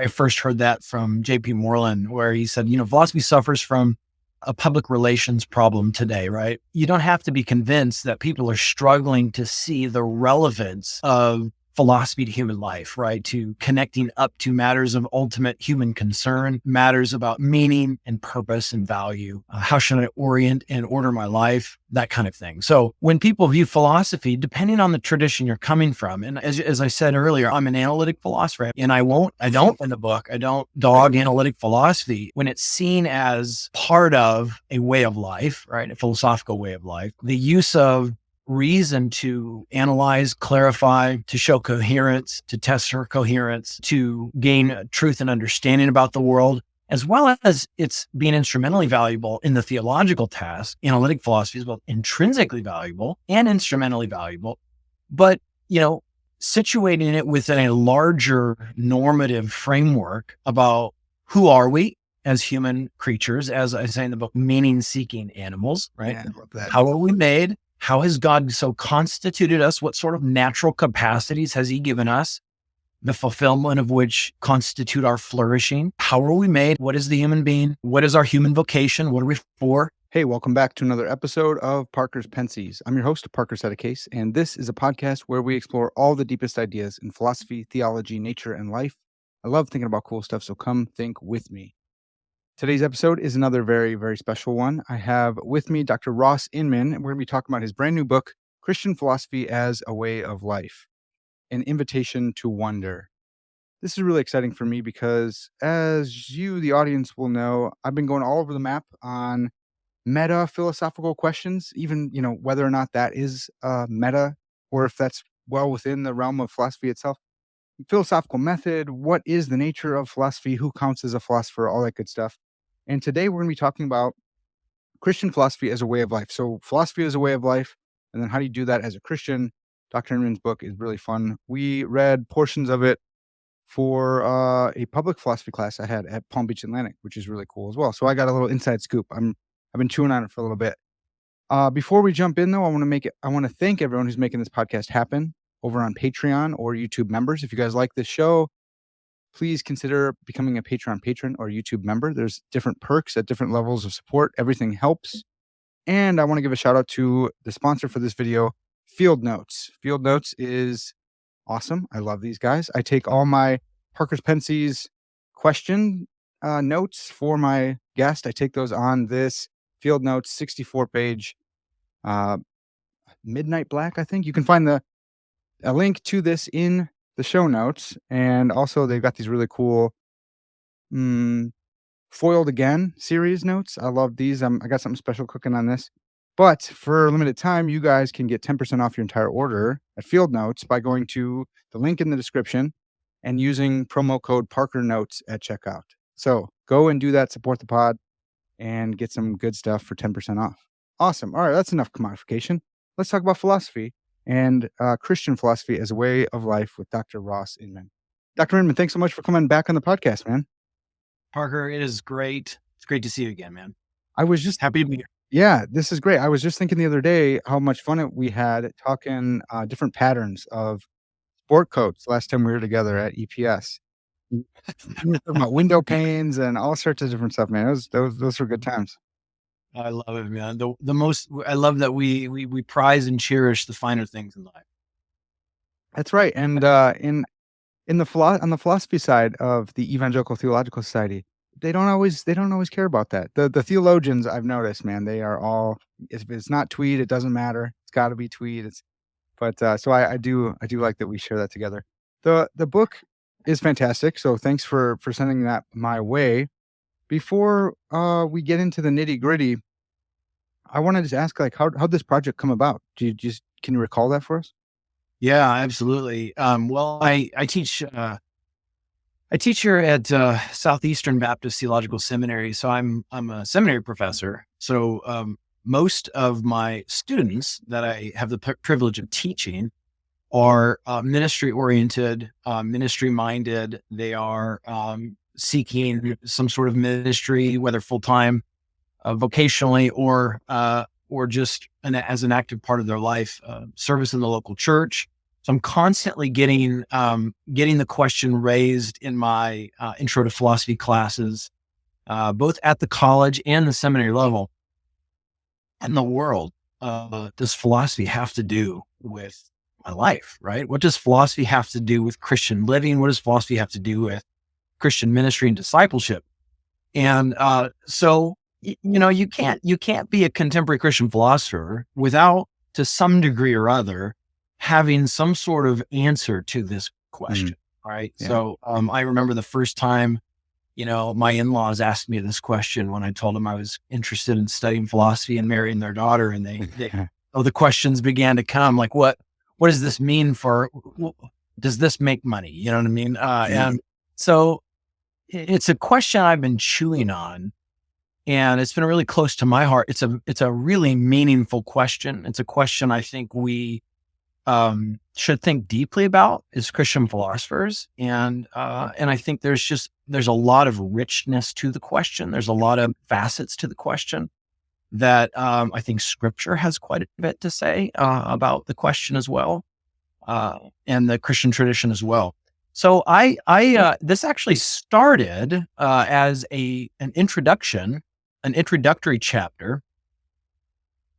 I first heard that from J.P. Moreland, where he said, philosophy suffers from a public relations problem today, right? You don't have to be convinced that people are struggling to see the relevance of philosophy to human life, right? To connecting up to matters of ultimate human concern, matters about meaning and purpose and value. How should I orient and order my life? That kind of thing. So when people view philosophy, depending on the tradition you're coming from, and as I said earlier, I'm an analytic philosopher, and I don't in the book, I don't dog analytic philosophy when it's seen as part of a way of life, right? A philosophical way of life. The use of reason to analyze, clarify, to show coherence, to test her coherence, to gain truth and understanding about the world, as well as it's being instrumentally valuable in the theological task. Analytic philosophy is both intrinsically valuable and instrumentally valuable, but, situating it within a larger normative framework about who are we as human creatures, as I say in the book, meaning-seeking animals, right? Yeah, I love that. How are we made? How has God so constituted us? What sort of natural capacities has he given us, the fulfillment of which constitute our flourishing? How are we made? What is the human being? What is our human vocation? What are we for? Hey, welcome back to another episode of Parker's Pensies. I'm your host, Parker Sedecase, and this is a podcast where we explore all the deepest ideas in philosophy, theology, nature, and life. I love thinking about cool stuff, so come think with me. Today's episode is another very, very special one. I have with me Dr. Ross Inman, and we're going to be talking about his brand new book, Christian Philosophy as a Way of Life, An Invitation to Wonder. This is really exciting for me because, as you, the audience, will know, I've been going all over the map on meta philosophical questions, even, whether or not that is meta or if that's well within the realm of philosophy itself. Philosophical method, what is the nature of philosophy, who counts as a philosopher, all that good stuff. And today we're going to be talking about Christian philosophy as a way of life. So philosophy as a way of life, and then how do you do that as a Christian? Dr. Inman's book is really fun. We read portions of it for a public philosophy class I had at Palm Beach Atlantic, which is really cool as well. So I got a little inside scoop. I've been chewing on it for a little bit. Before we jump in, though, I want to thank everyone who's making this podcast happen over on Patreon or YouTube members. If you guys like this show, please consider becoming a Patreon patron or YouTube member. There's different perks at different levels of support. Everything helps. And I want to give a shout out to the sponsor for this video, Field Notes. Field Notes is awesome. I love these guys. I take all my Parker's Pensies question notes for my guest. I take those on this Field Notes 64-page Midnight Black, I think. You can find a link to this in the show notes. And also they've got these really cool Foiled Again series notes. I love these. I got something special cooking on this. But for a limited time, you guys can get 10% off your entire order at Field Notes by going to the link in the description and using promo code Parker Notes at checkout. So go and do that, support the pod, and get some good stuff for 10% off. Awesome. All right, that's enough commodification. Let's talk about philosophy and Christian philosophy as a way of life with Dr. Ross Inman. Dr. Inman, thanks so much for coming back on the podcast, man. Parker, it is great. It's great to see you again, man. I was just happy to be here. Yeah, this is great. I was just thinking the other day how much fun we had talking different patterns of sport coats last time we were together at EPS. We were talking about window panes and all sorts of different stuff, man. Those were good times. I love it, man. I love that we prize and cherish the finer things in life. That's right. And on the philosophy side of the Evangelical Theological Society, they don't always care about that. The theologians, I've noticed, man, they are all, if it's not Tweed, it doesn't matter. It's got to be Tweed. So I do like that we share that together. The book is fantastic. So thanks for sending that my way. Before we get into the nitty gritty, I wanted to ask, how'd this project come about? Can you recall that for us? Yeah, absolutely. Well, I teach here at Southeastern Baptist Theological Seminary. So I'm a seminary professor. So most of my students that I have the privilege of teaching are ministry oriented, ministry minded. They are seeking some sort of ministry, whether full time, vocationally, or just as an active part of their life, service in the local church, So I'm constantly getting the question raised in my intro to philosophy classes, both at the college and the seminary level. In the world does philosophy have to do with my life, right? What does philosophy have to do with Christian living? What does philosophy have to do with Christian ministry and discipleship? And you can't be a contemporary Christian philosopher without, to some degree or other, having some sort of answer to this Mm, question. All right. yeah. So I remember the first time, my in-laws asked me this question when I told them I was interested in studying philosophy and marrying their daughter. And the questions began to come like, what does this mean does this make money? You know what I mean? Yeah. And so it's a question I've been chewing on, and it's been really close to my heart. It's a really meaningful question. It's a question I think we should think deeply about as Christian philosophers. And I think there's a lot of richness to the question. There's a lot of facets to the question that I think Scripture has quite a bit to say about the question as well, and the Christian tradition as well. So this actually started as an introductory chapter,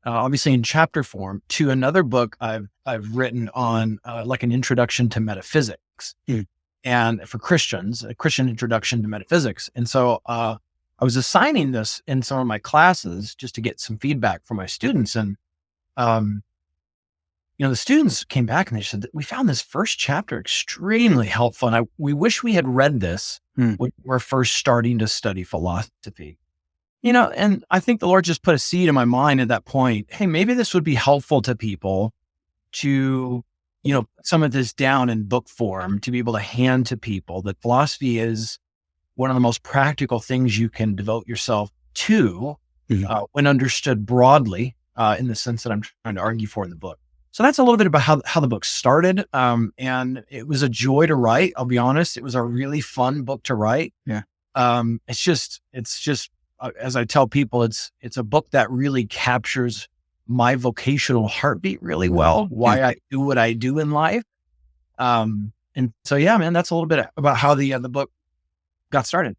obviously in chapter form, to another book I've written on, like an introduction to metaphysics, Mm. and for Christians, a Christian introduction to metaphysics. And so I was assigning this in some of my classes just to get some feedback from my students, and um, the students came back and they said that we found this first chapter extremely helpful, and we wish we had read this Mm. when we're first starting to study philosophy. And I think the Lord just put a seed in my mind at that point. Hey, maybe this would be helpful to people to, put some of this down in book form, to be able to hand to people that philosophy is one of the most practical things you can devote yourself to, Mhm. when understood broadly, in the sense that I'm trying to argue for in the book. So that's a little bit about how the book started. And it was a joy to write. I'll be honest. It was a really fun book to write. Yeah. It's just, as I tell people, it's a book that really captures my vocational heartbeat really well, Yeah. why I do what I do in life. And so, yeah, man, that's a little bit about how the book got started.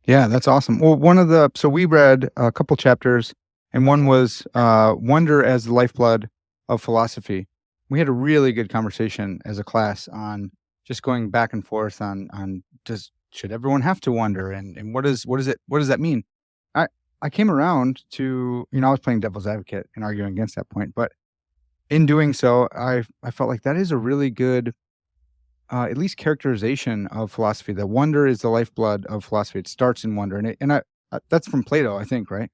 Yeah, that's awesome. Well, so we read a couple chapters, and one was Wonder as the Lifeblood of Philosophy. We had a really good conversation as a class on just going back and forth on should everyone have to wonder, and what does that mean? I came around to, I was playing devil's advocate and arguing against that point, but in doing so, I felt like that is a really good at least characterization of philosophy. That wonder is the lifeblood of philosophy. It starts in wonder, that's from Plato, I think, right?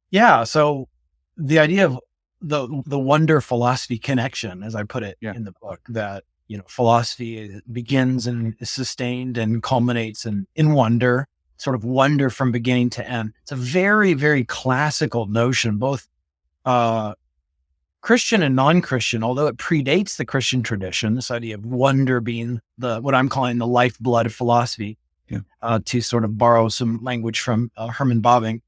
Yeah. So the idea of the wonder philosophy connection, as I put it Yeah. in the book, that philosophy begins and is sustained and culminates in wonder, sort of wonder from beginning to end. It's a very, very classical notion, both Christian and non-Christian, although it predates the Christian tradition. This idea of wonder being what I'm calling the lifeblood of philosophy, Yeah. To sort of borrow some language from Herman Bavinck.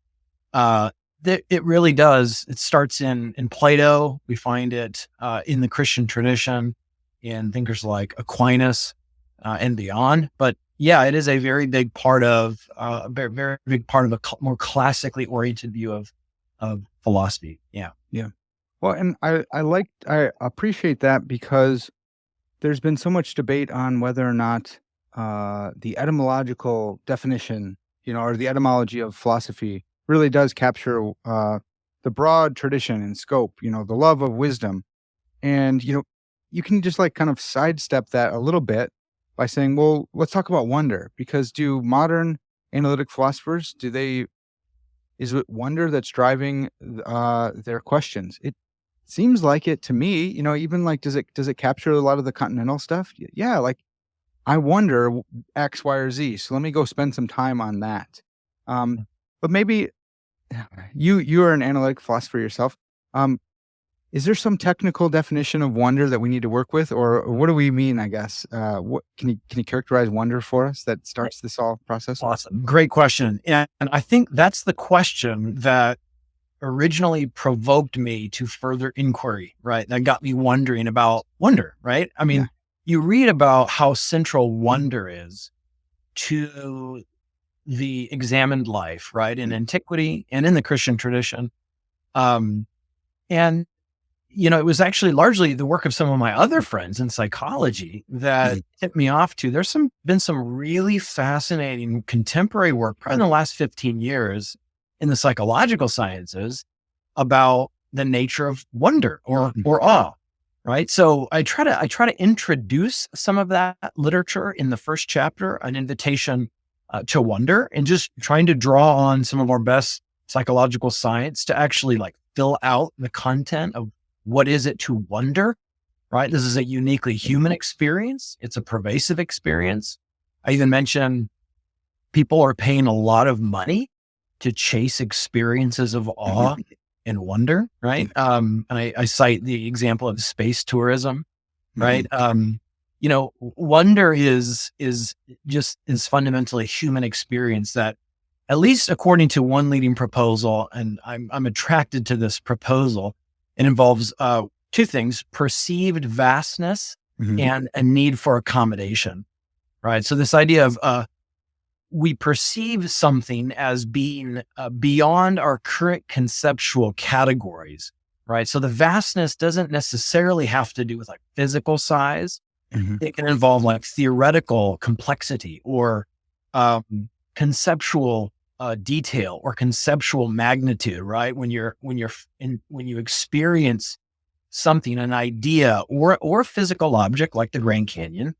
It really does. It starts in Plato. We find it in the Christian tradition, in thinkers like Aquinas and beyond. But yeah, it is a very big part of a very, very big part of a more classically oriented view of philosophy. Yeah. Yeah. Well, and I appreciate that because there's been so much debate on whether or not the etymological definition, or the etymology of philosophy really does capture the broad tradition and scope, the love of wisdom. And, you can just like kind of sidestep that a little bit by saying, well, let's talk about wonder, because do modern analytic philosophers, is it wonder that's driving their questions? It seems like it to me. Even like, does it capture a lot of the continental stuff? Yeah, like I wonder X, Y, or Z. So let me go spend some time on that. But maybe you're an analytic philosopher yourself. Um, is there some technical definition of wonder that we need to work with, or what do we mean? I guess. What can you characterize wonder for us that starts this all process? Awesome. Great question. And I think that's the question that originally provoked me to further inquiry, right? That got me wondering about wonder, right? I mean, Yeah. you read about how central wonder is to the examined life, right? In antiquity and in the Christian tradition. Um, and it was actually largely the work of some of my other friends in psychology that Mhm. tipped me off to. Been some really fascinating contemporary work, probably in the last 15 years in the psychological sciences about the nature of wonder or awe. Right. So I try to introduce some of that literature in the first chapter, an invitation to wonder, and just trying to draw on some of our best psychological science to actually like fill out the content of what is it to wonder, right? This is a uniquely human experience. It's a pervasive experience. I even mentioned people are paying a lot of money to chase experiences of awe and wonder, right? And I cite the example of space tourism, right? Mhm. Wonder is fundamentally a human experience that, at least according to one leading proposal, and I'm attracted to this proposal. It involves two things: perceived vastness Mhm. and a need for accommodation. Right. So this idea of we perceive something as being beyond our current conceptual categories. Right. So the vastness doesn't necessarily have to do with like physical size. Mhm. It can involve like theoretical complexity or conceptual detail or conceptual magnitude, right? When you experience something, an idea or a physical object like the Grand Canyon,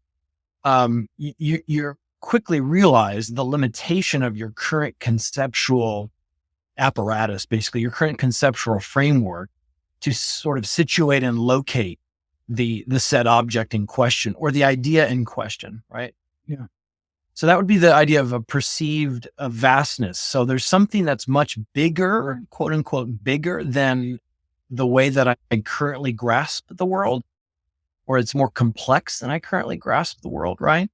you're quickly realize the limitation of your current conceptual apparatus, basically your current conceptual framework to sort of situate and locate the said object in question or the idea in question, right? Yeah. So that would be the idea of a perceived vastness. So there's something that's much bigger, quote unquote, bigger than the way that I currently grasp the world, or it's more complex than I currently grasp the world, right?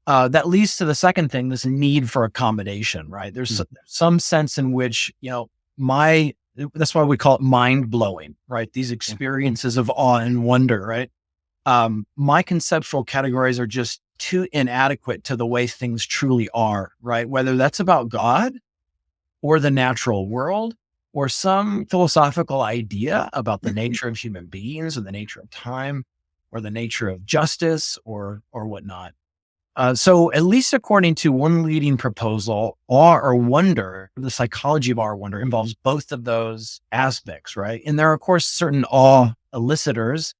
That leads to the second thing, this need for accommodation, right? There's Mm. some sense in which, that's why we call it mind blowing, right? These Yeah. experiences of awe and wonder, right? My conceptual categories are just too inadequate to the way things truly are, right? Whether that's about God or the natural world or some philosophical idea about the nature of human beings or the nature of time or the nature of justice or whatnot. So at least according to one leading proposal, awe or wonder, the psychology of awe or wonder involves both of those aspects, right? And there are, of course, certain awe elicitors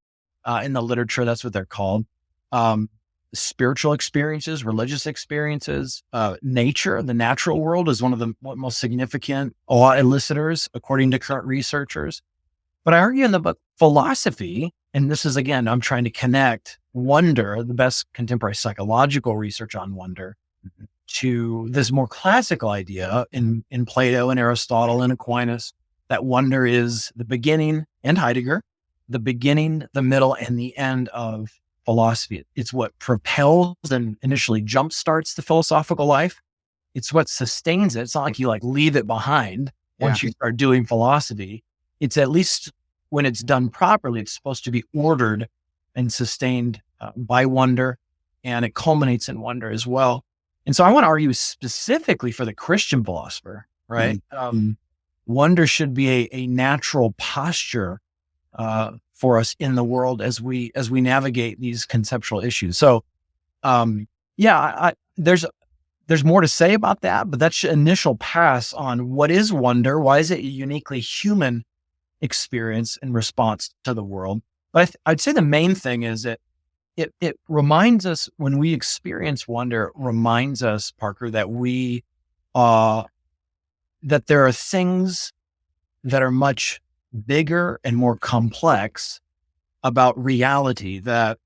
in the literature. That's what they're called. Um, Spiritual experiences, religious experiences, nature, the natural world is one of the most significant awe elicitors, according to current researchers. But I argue in the book, philosophy, and this is again, I'm trying to connect wonder, the best contemporary psychological research on wonder, Mhm. to this more classical idea in Plato and Aristotle and Aquinas that wonder is the beginning, and Heidegger, the beginning, the middle, and the end of philosophy. It's what propels and initially jumpstarts the philosophical life. It's what sustains it. It's not like you like leave it behind Yeah. once you start doing philosophy. It's at least when it's done properly, it's supposed to be ordered and sustained by wonder, and it culminates in wonder as well. And so I want to argue specifically for the Christian philosopher, right? Mhm. Wonder should be a natural posture for us in the world as we navigate these conceptual issues. So, yeah, there's more to say about that, but that's your initial pass on what is wonder. Why is it a uniquely human experience in response to the world? But I'd say the main thing is that it reminds us when we experience wonder, it reminds us, Parker, that uh, that there are things that are much bigger and more complex about reality that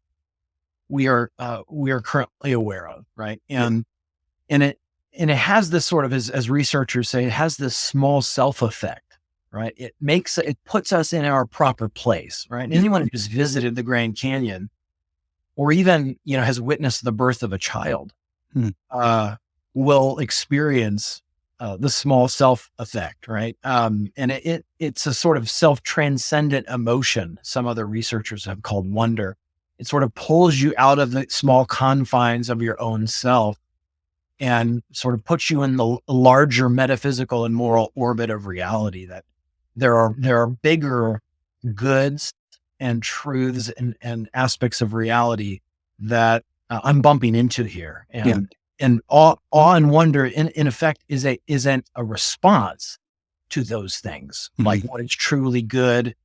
we are currently aware of, right? Yeah. And it and it has this sort of, as researchers say, it has this small self effect, right? It puts us in our proper place, right? And anyone who's visited the Grand Canyon or even has witnessed the birth of a child Mhm. uh, will experience the small self effect, right? And it's a sort of self transcendent emotion. Some other researchers have called wonder. It sort of pulls you out of the small confines of your own self and sort of puts you in the larger metaphysical and moral orbit of reality. That there are bigger goods and truths and aspects of reality that I'm bumping into here, Yeah. and awe and wonder in effect isn't a response to those things. Like what is truly good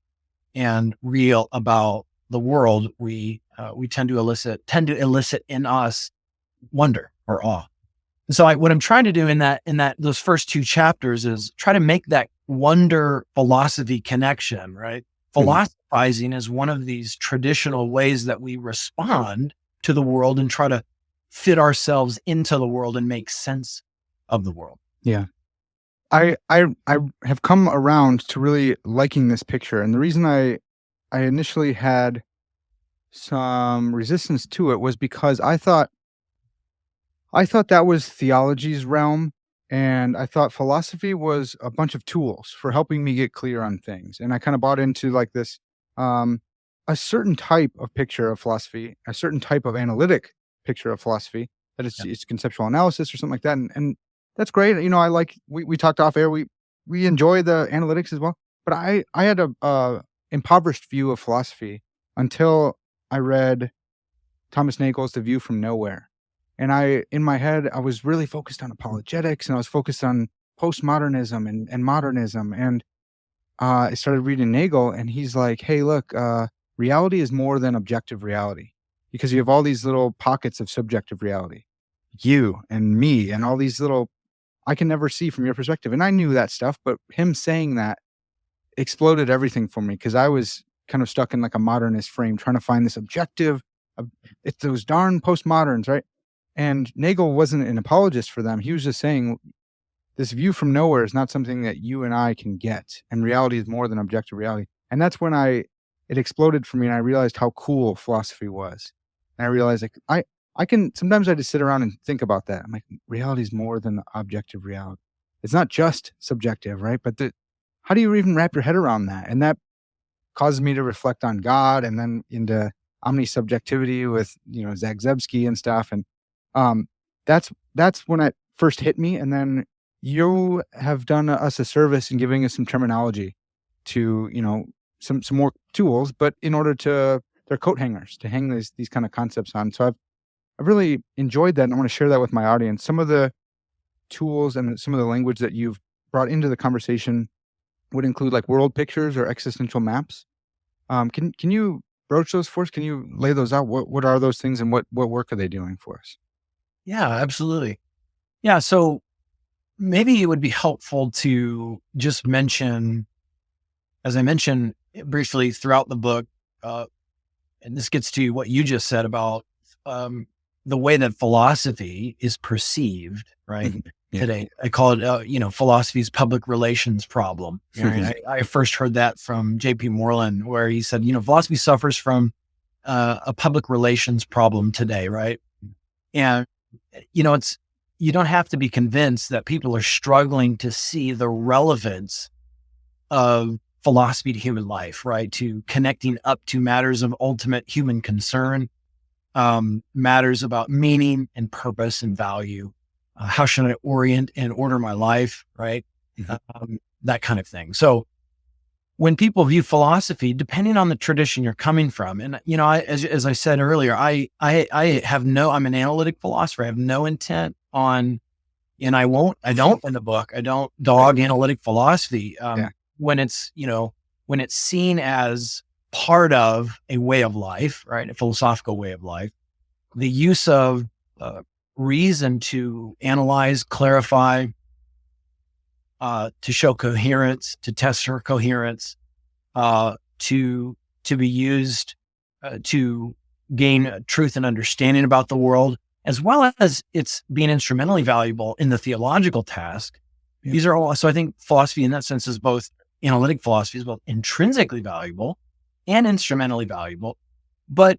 and real about the world, we tend to elicit in us wonder or awe. And so what I'm trying to do in those first two chapters is try to make that wonder philosophy connection, right? Philosophizing is one of these traditional ways that we respond to the world and try to fit ourselves into the world and make sense of the world. Yeah. I have come around to really liking this picture. And the reason I initially had some resistance to it was because I thought that was theology's realm, and I thought philosophy was a bunch of tools for helping me get clear on things. And I kind of bought into like this, a certain type of picture of philosophy, a certain type of analytic picture of philosophy, that it's conceptual analysis or something like that. And that's great. I like, we talked off air. We enjoy the analytics as well, but I had a impoverished view of philosophy until I read Thomas Nagel's The View from Nowhere. And in my head, I was really focused on apologetics, and I was focused on postmodernism and modernism. And I started reading Nagel, and he's like, hey, look, reality is more than objective reality, because you have all these little pockets of subjective reality, you and me, and all these little, I can never see from your perspective. And I knew that stuff, but him saying that exploded everything for me, because I was kind of stuck in like a modernist frame trying to find this objective. It's those darn postmoderns, right? And Nagel wasn't an apologist for them. He was just saying this view from nowhere is not something that you and I can get, and reality is more than objective reality. And that's when it exploded for me, and I realized how cool philosophy was. And I realized like I can sometimes I just sit around and think about that. I'm like, reality is more than objective reality. It's not just subjective, right? But how do you even wrap your head around that? And that causes me to reflect on God, and then into omnisubjectivity with Zagzebski and stuff. And that's when it first hit me. And then you have done us a service in giving us some terminology to some more tools, but in order to, they're coat hangers to hang these kind of concepts on. So I've really enjoyed that, and I want to share that with my audience. Some of the tools and some of the language that you've brought into the conversation would include like world pictures or existential maps. Can you broach those for us? Can you lay those out? What are those things, and what work are they doing for us? Yeah, absolutely. Yeah. So maybe it would be helpful to just mention, as I mentioned briefly throughout the book, and this gets to what you just said about the way that philosophy is perceived, right? Yeah. Today, I call it, philosophy's public relations problem. I first heard that from J.P. Moreland, where he said, philosophy suffers from a public relations problem today, right? And you don't have to be convinced that people are struggling to see the relevance of philosophy to human life, right? To connecting up to matters of ultimate human concern, matters about meaning and purpose and value. How should I orient and order my life, right? That kind of thing. So when people view philosophy, depending on the tradition you're coming from, and as I said earlier, I'm an analytic philosopher. I have no intent on, and I don't in the book, I don't dog analytic philosophy. When it's seen as part of a way of life, right? A philosophical way of life, the use of reason to analyze, clarify, to show coherence, to test her coherence, to be used to gain truth and understanding about the world, as well as it's being instrumentally valuable in the theological task. Yeah. These are all, so I think philosophy in that sense is both, analytic philosophy is both intrinsically valuable and instrumentally valuable, but,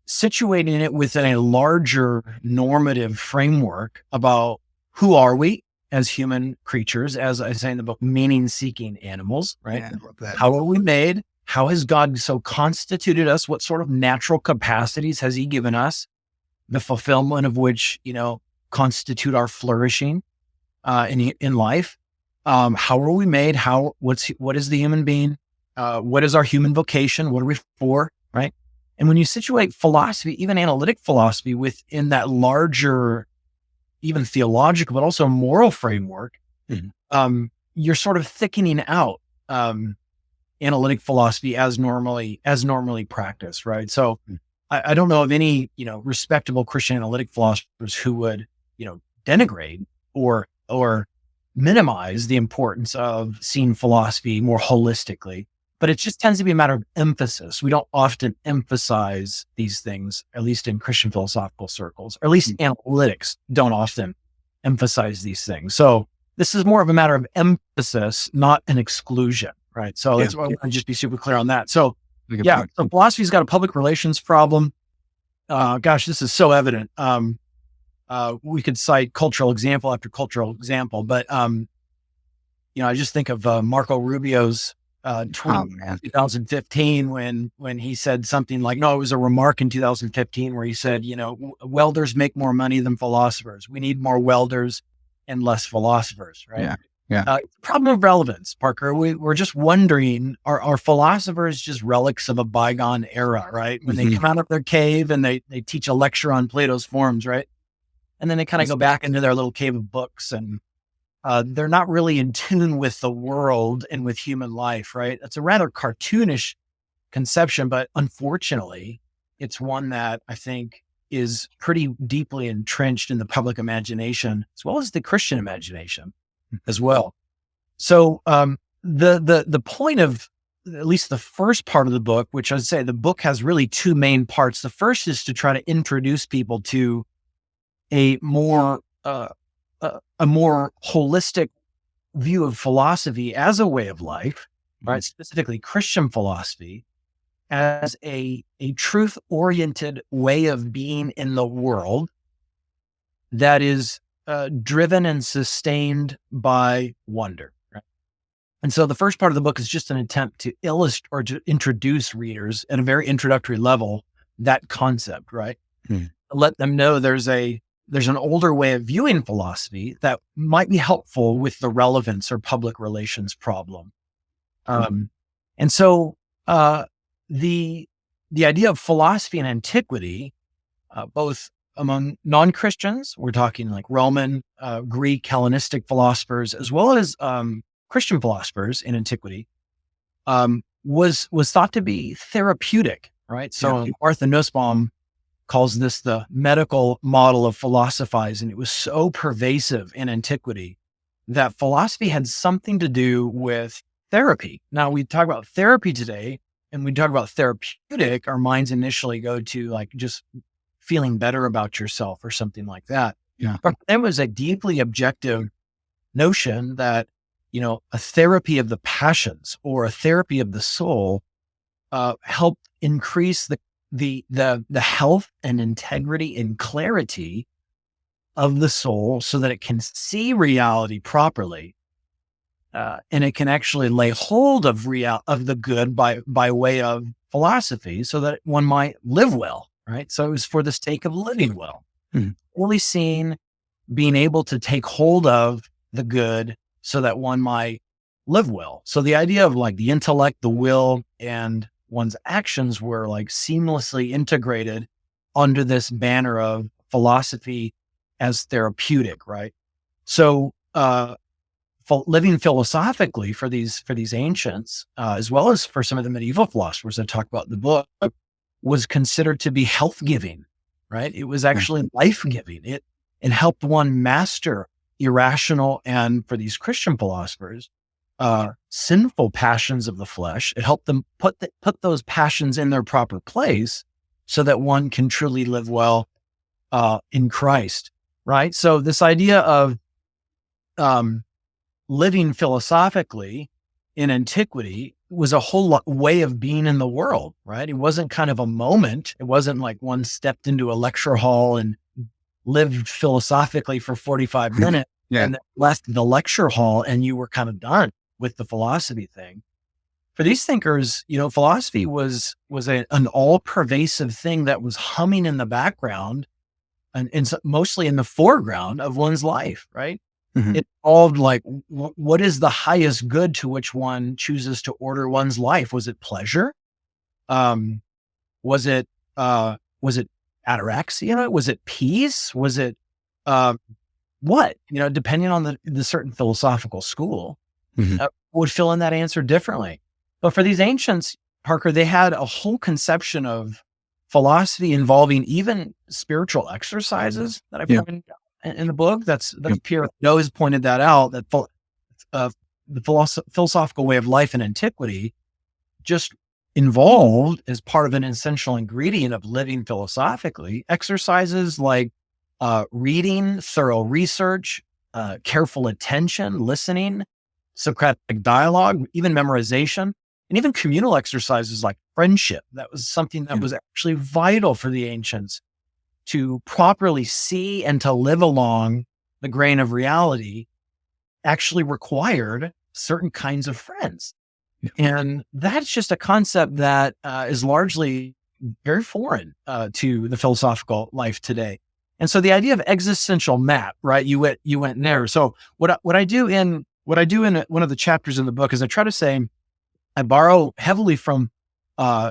situating it within a larger normative framework about who are we as human creatures, as I say in the book, meaning-seeking animals, right? Yeah, I love that. How are we made? How has God so constituted us? What sort of natural capacities has he given us? The fulfillment of which, constitute our flourishing in life. How are we made? What is the human being? What is our human vocation? What are we for? Right. And when you situate philosophy, even analytic philosophy, within that larger, even theological, but also moral framework, you're sort of thickening out analytic philosophy as normally practiced, right? So I don't know of any, respectable Christian analytic philosophers who would, denigrate or minimize the importance of seeing philosophy more holistically. But it just tends to be a matter of emphasis. We don't often emphasize these things, at least in Christian philosophical circles, or at least analytics don't often emphasize these things. So this is more of a matter of emphasis, not an exclusion, right? So that's why I want to just be super clear on that. So so philosophy's got a public relations problem. Gosh, this is so evident. We could cite cultural example after cultural example, but I just think of Marco Rubio's tweet in 2015 when he said something like, no, it was a remark in 2015 where he said, welders make more money than philosophers. We need more welders and less philosophers, right? Yeah. Problem of relevance, Parker. We're just wondering, are philosophers just relics of a bygone era, right? When they come out of their cave and they teach a lecture on Plato's forms, right? And then they kind of go back into their little cave of books and they're not really in tune with the world and with human life, right? It's a rather cartoonish conception, but unfortunately, it's one that I think is pretty deeply entrenched in the public imagination, as well as the Christian imagination as well. So the point of at least the first part of the book, which I'd say the book has really two main parts. The first is to try to introduce people to a more holistic view of philosophy as a way of life, right? Specifically Christian philosophy as a truth-oriented way of being in the world that is driven and sustained by wonder. Right? And so the first part of the book is just an attempt to illustrate or to introduce readers at a very introductory level that concept, right? Let them know there's an older way of viewing philosophy that might be helpful with the relevance or public relations problem. And so the idea of philosophy in antiquity, both among non-Christians, we're talking like Roman, Greek, Hellenistic philosophers, as well as Christian philosophers in antiquity, was thought to be therapeutic, right? So Arthur Nussbaum calls this the medical model of philosophizing. It was so pervasive in antiquity that philosophy had something to do with therapy. Now we talk about therapy today and we talk about therapeutic, our minds initially go to like just feeling better about yourself or something like that. Yeah. But there was a deeply objective notion that, a therapy of the passions or a therapy of the soul helped increase the health and integrity and clarity of the soul so that it can see reality properly. And it can actually lay hold of the good by way of philosophy so that one might live well, right? So it was for the sake of living well. Only seeing, being able to take hold of the good so that one might live well. So the idea of like the intellect, the will, and one's actions were like seamlessly integrated under this banner of philosophy as therapeutic, right? So living philosophically for these ancients, as well as for some of the medieval philosophers that talk about in the book, was considered to be health giving, right? It was actually life giving. It helped one master irrational and, for these Christian philosophers, sinful passions of the flesh. It helped them put those passions in their proper place so that one can truly live well in Christ, right? So this idea of living philosophically in antiquity was a whole way of being in the world, right? It wasn't kind of a moment. It wasn't like one stepped into a lecture hall and lived philosophically for 45 minutes. Yeah. and then left the lecture hall and you were kind of done with the philosophy thing. For these thinkers, philosophy was an all pervasive thing that was humming in the background and mostly in the foreground of one's life, right? Mhm. It involved like, what is the highest good to which one chooses to order one's life? Was it pleasure? Um, was it, was it ataraxia? Was it peace? Was it, um, what, depending on the certain philosophical school, Mhm. would fill in that answer differently. But for these ancients, Parker, they had a whole conception of philosophy involving even spiritual exercises that I Yeah. pointed out in the book. That's Yep. Pierre has pointed that out, that the philosophical way of life in antiquity just involved, as part of an essential ingredient of living philosophically, exercises like reading, thorough research, careful attention, listening, Socratic dialogue, even memorization, and even communal exercises like friendship. That was something that Yeah. was actually vital for the ancients to properly see and to live along the grain of reality. Actually required certain kinds of friends. Yeah. And that's just a concept that is largely very foreign to the philosophical life today. And so the idea of existential map, right? You went there. So what I do in one of the chapters in the book is I try to say I borrow heavily from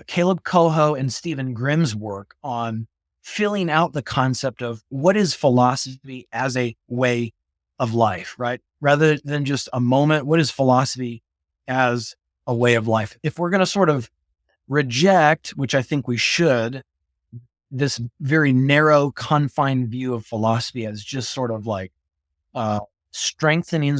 Caleb Coho and Stephen Grimm's work on filling out the concept of what is philosophy as a way of life, right? Rather than just a moment, what is philosophy as a way of life? If we're going to sort of reject, which I think we should, this very narrow, confined view of philosophy as just sort of like uh, strengthening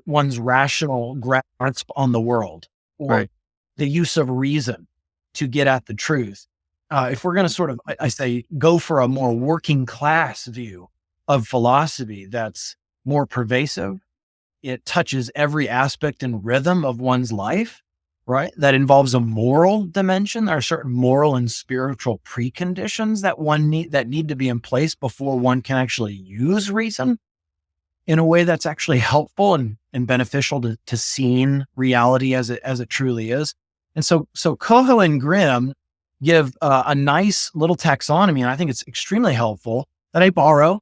one's rational grasp on the world, or Right. the use of reason to get at the truth. If we're going to sort of, I say, go for a more working class view of philosophy that's more pervasive, it touches every aspect and rhythm of one's life, right? That involves a moral dimension. There are certain moral and spiritual preconditions that need to be in place before one can actually use reason in a way that's actually helpful and beneficial to seeing reality as it truly is. And so Coho and Grimm give a nice little taxonomy, and I think it's extremely helpful, that I borrow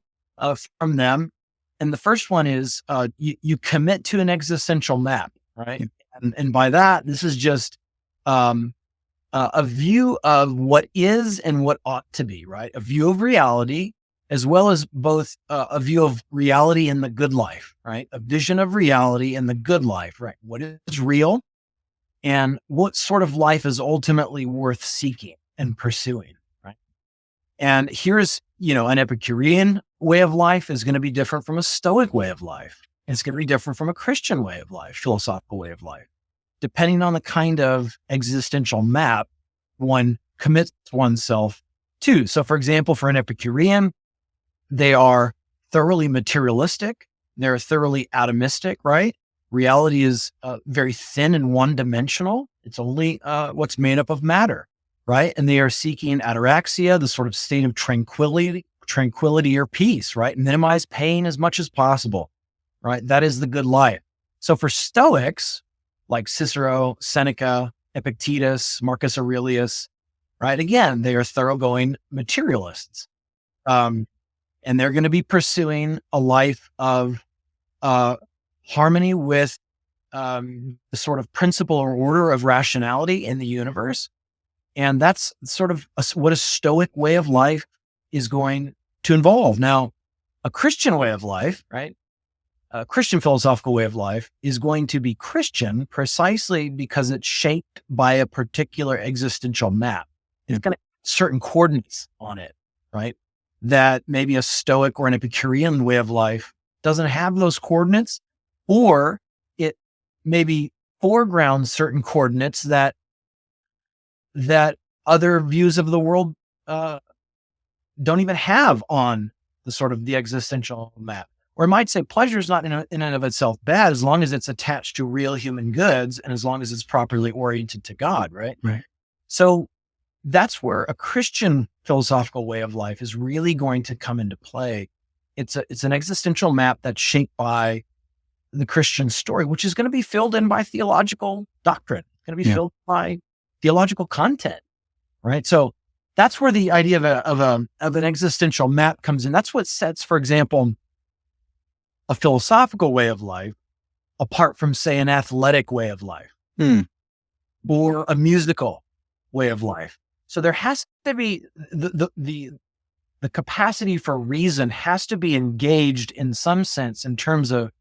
from them. And the first one is you commit to an existential map, right? Yeah. And by that, this is just um, a view of what is and what ought to be, right? A view of reality, as well as both a view of reality in the good life, right? A vision of reality in the good life, right? What is real and what sort of life is ultimately worth seeking and pursuing, right? And here's, an Epicurean way of life is going to be different from a Stoic way of life. It's going to be different from a Christian way of life, philosophical way of life, depending on the kind of existential map one commits oneself to. So, for example, for an Epicurean, they are thoroughly materialistic. They're thoroughly atomistic, right? Reality is very thin and one dimensional. It's only what's made up of matter, right? And they are seeking ataraxia, the sort of state of tranquility or peace, right? Minimize pain as much as possible, right? That is the good life. So for Stoics, like Cicero, Seneca, Epictetus, Marcus Aurelius, right? Again, they are thoroughgoing materialists. And they're going to be pursuing a life of harmony with the sort of principle or order of rationality in the universe. And that's sort of what a Stoic way of life is going to involve. Now, a Christian way of life, right? A Christian philosophical way of life is going to be Christian precisely because it's shaped by a particular existential map. It's going to have certain coordinates on it, right? That maybe a Stoic or an Epicurean way of life doesn't have those coordinates, or it maybe foregrounds certain coordinates that other views of the world don't even have on the sort of the existential map. Or it might say pleasure is not in and of itself bad as long as it's attached to real human goods and as long as it's properly oriented to God, right? Right. So that's where a Christian philosophical way of life is really going to come into play. It's an existential map that's shaped by the Christian story, which is going to be filled in by theological doctrine. It's going to be Yeah. filled by theological content, right? So that's where the idea of an existential map comes in. That's what sets, for example, a philosophical way of life apart from, say, an athletic way of life or a musical way of life. So there has to be the capacity for reason has to be engaged in some sense in terms of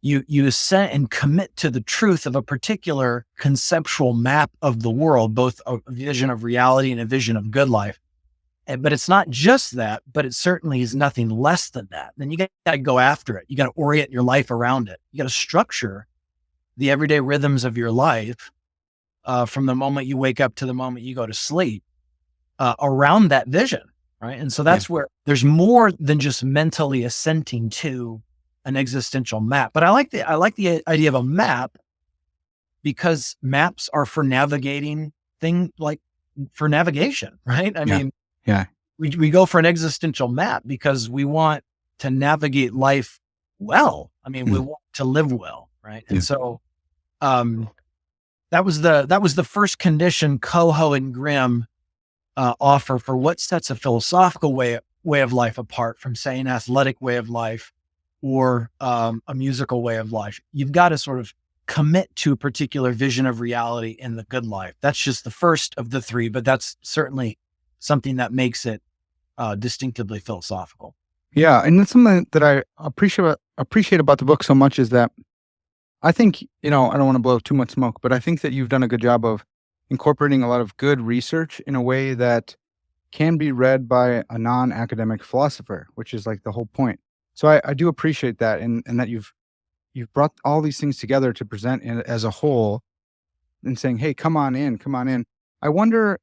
you assent and commit to the truth of a particular conceptual map of the world, both a vision of reality and a vision of good life. But it's not just that, but it certainly is nothing less than that. Then you got to go after it. You got to orient your life around it. You got to structure the everyday rhythms of your life from the moment you wake up to the moment you go to sleep around that vision, right? And so that's where there's more than just mentally assenting to an existential map. But I like the idea of a map because maps are for navigating for navigation, right? I mean, we go for an existential map because we want to navigate life well. I mean, we want to live well, right? And so that was the first condition Coho and Grimm offer for what sets a philosophical way of life apart from, say, an athletic way of life or a musical way of life. You've got to sort of commit to a particular vision of reality in the good life. That's just the first of the three, but that's certainly something that makes it distinctively philosophical. Yeah, and that's something that I appreciate about the book so much is that I think, I don't want to blow too much smoke, but I think that you've done a good job of incorporating a lot of good research in a way that can be read by a non-academic philosopher, which is like the whole point. So I do appreciate that, and that you've brought all these things together to present as a whole, and saying, "Hey, come on in." I wonder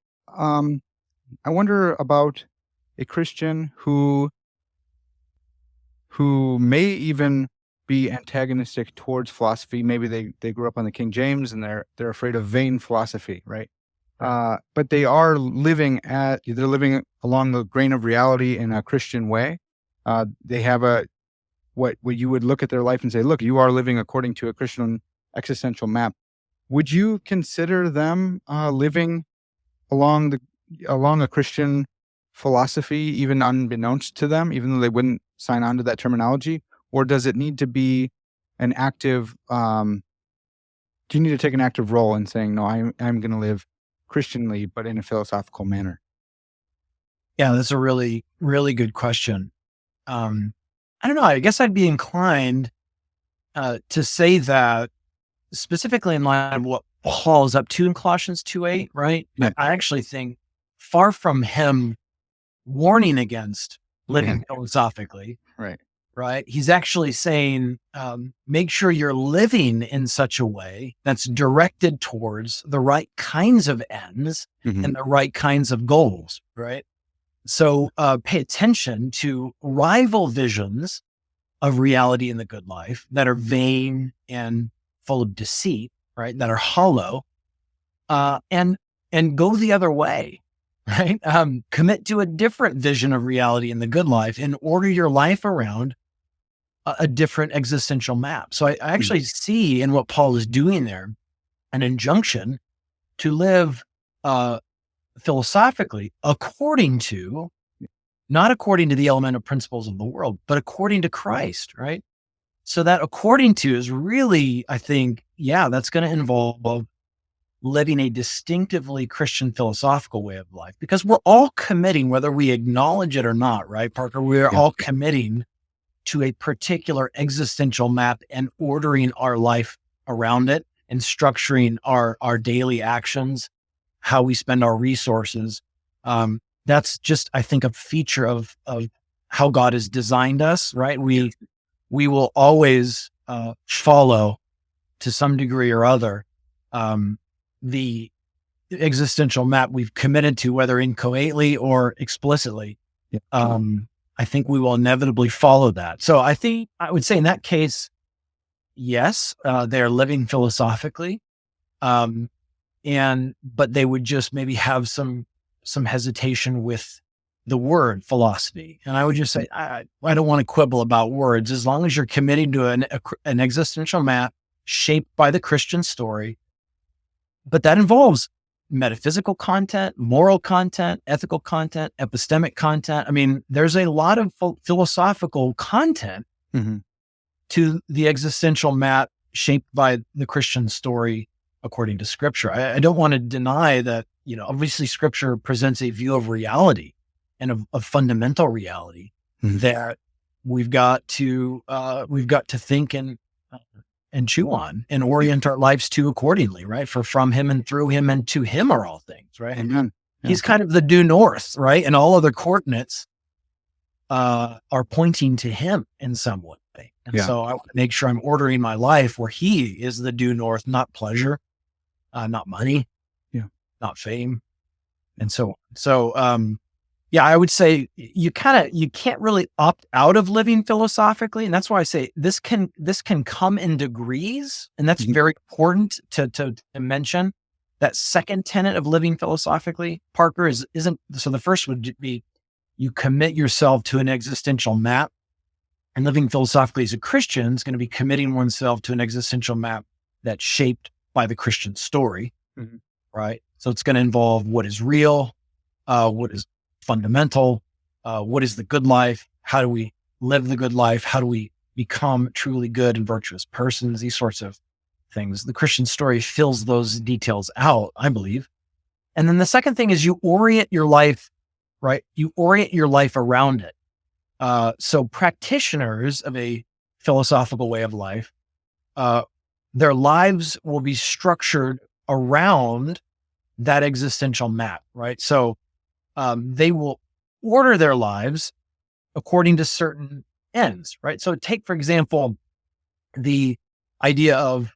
about a Christian who may even be antagonistic towards philosophy. Maybe they grew up on the King James and they're afraid of vain philosophy, right? But they are living along the grain of reality in a Christian way. They have what you would look at their life and say, look, you are living according to a Christian existential map. Would you consider them living along a Christian philosophy, even unbeknownst to them, even though they wouldn't sign on to that terminology? Or does it need to be an active, do you need to take an active role in saying, no, I'm going to live Christianly, but in a philosophical manner? Yeah, that's a really, really good question. I don't know. I guess I'd be inclined to say that specifically in line of what Paul is up to in Colossians 2:8, right? Yeah. I actually think far from him warning against living philosophically, right? He's actually saying, make sure you're living in such a way that's directed towards the right kinds of ends and the right kinds of goals, right? So pay attention to rival visions of reality in the good life that are vain and full of deceit, right? That are hollow, and go the other way, right? Commit to a different vision of reality in the good life and order your life around a different existential map. So I actually see in what Paul is doing there an injunction to live philosophically not according to the elemental principles of the world, but according to Christ, right? So that according to is really, I think, that's going to involve living a distinctively Christian philosophical way of life, because we're all committing, whether we acknowledge it or not, right, Parker? We're all committing to a particular existential map and ordering our life around it and structuring our daily actions, how we spend our resources. That's just, I think, a feature of how God has designed us, right? We will always follow to some degree or other the existential map we've committed to, whether inchoately or explicitly. I think we will inevitably follow that. So I would say in that case, yes, they're living philosophically, but they would just maybe have some hesitation with the word philosophy. And I would just say, I don't want to quibble about words as long as you're committing to an existential map shaped by the Christian story. But that involves metaphysical content, moral content, ethical content, epistemic content. I mean, there's a lot of philosophical content to the existential map shaped by the Christian story according to scripture. I don't want to deny that, obviously scripture presents a view of reality and of fundamental reality that we've got to think and chew on and orient our lives to accordingly, right? For from him and through him and to him are all things, right? Amen. Yeah. He's kind of the due north, right? And all other coordinates are pointing to him in some way. And so I want to make sure I'm ordering my life where he is the due north, not pleasure, not money, not fame. And so I would say you can't really opt out of living philosophically. And that's why I say this can come in degrees. And that's very important to mention. That second tenet of living philosophically, Parker, isn't, so the first would be you commit yourself to an existential map. And living philosophically as a Christian is going to be committing oneself to an existential map that's shaped by the Christian story, right? So it's going to involve what is real, what is fundamental, what is the good life, how do we live the good life, how do we become truly good and virtuous persons, these sorts of things. The Christian story fills those details out, I believe. And then the second thing is you orient your life, right? You orient your life around it. So practitioners of a philosophical way of life, their lives will be structured around that existential map, right? So they will order their lives according to certain ends, right? So take, for example, the idea of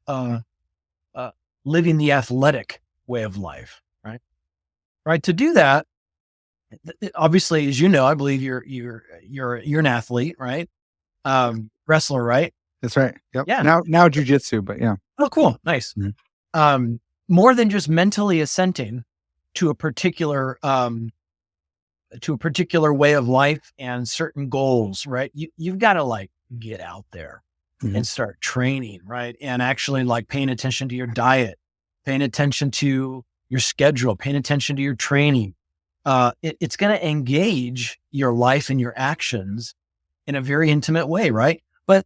living the athletic way of life, right? Right. To do that, obviously, as you know, I believe you're an athlete, right? Wrestler, right? That's right. Yep. Yeah. Now jujitsu, but yeah. Oh, cool. Nice. More than just mentally assenting to a particular way of life and certain goals, right? You've got to get out there and start training, right? And actually paying attention to your diet, paying attention to your schedule, paying attention to your training. It's going to engage your life and your actions in a very intimate way, right? But,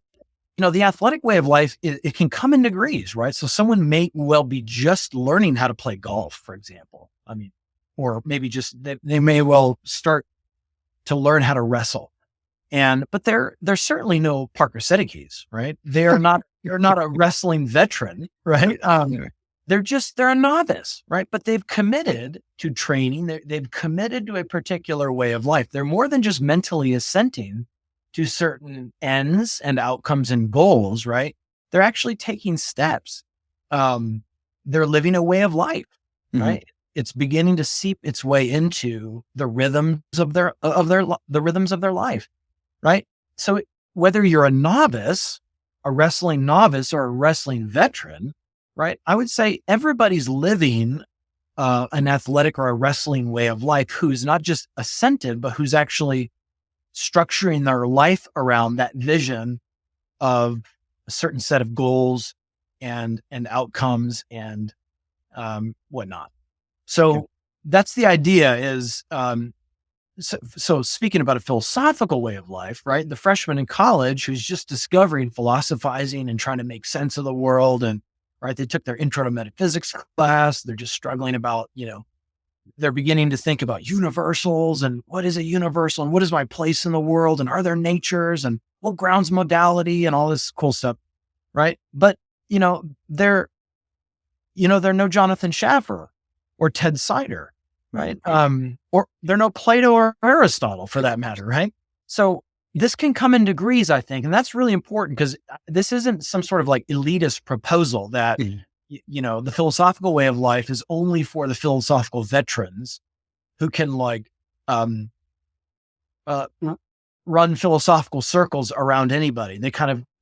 the athletic way of life, it can come in degrees, right? So someone may well be just learning how to play golf, for example. I mean, or maybe just they may well start to learn how to wrestle. But they're certainly no Parker Sedekes, right? You're not a wrestling veteran, right? They're a novice, right? But they've committed to training. They've committed to a particular way of life. They're more than just mentally assenting to certain ends and outcomes and goals, right? They're actually taking steps. They're living a way of life, right? It's beginning to seep its way into the rhythms of their life, right? So whether you're a novice, a wrestling novice, or a wrestling veteran, right? I would say everybody's living an athletic or a wrestling way of life who's not just assented, but who's actually structuring their life around that vision of a certain set of goals and outcomes and whatnot. So that's the idea is, so speaking about a philosophical way of life, right? The freshman in college who's just discovering philosophizing and trying to make sense of the world, and right, they took their intro to metaphysics class. They're just struggling about, they're beginning to think about universals and what is a universal and what is my place in the world and are there natures and what grounds modality and all this cool stuff, right? But, they're no Jonathan Schaffer or Ted Sider, right? Or they're no Plato or Aristotle for that matter, right? So this can come in degrees, I think. And that's really important because this isn't some sort of elitist proposal that, the philosophical way of life is only for the philosophical veterans who can run philosophical circles around anybody.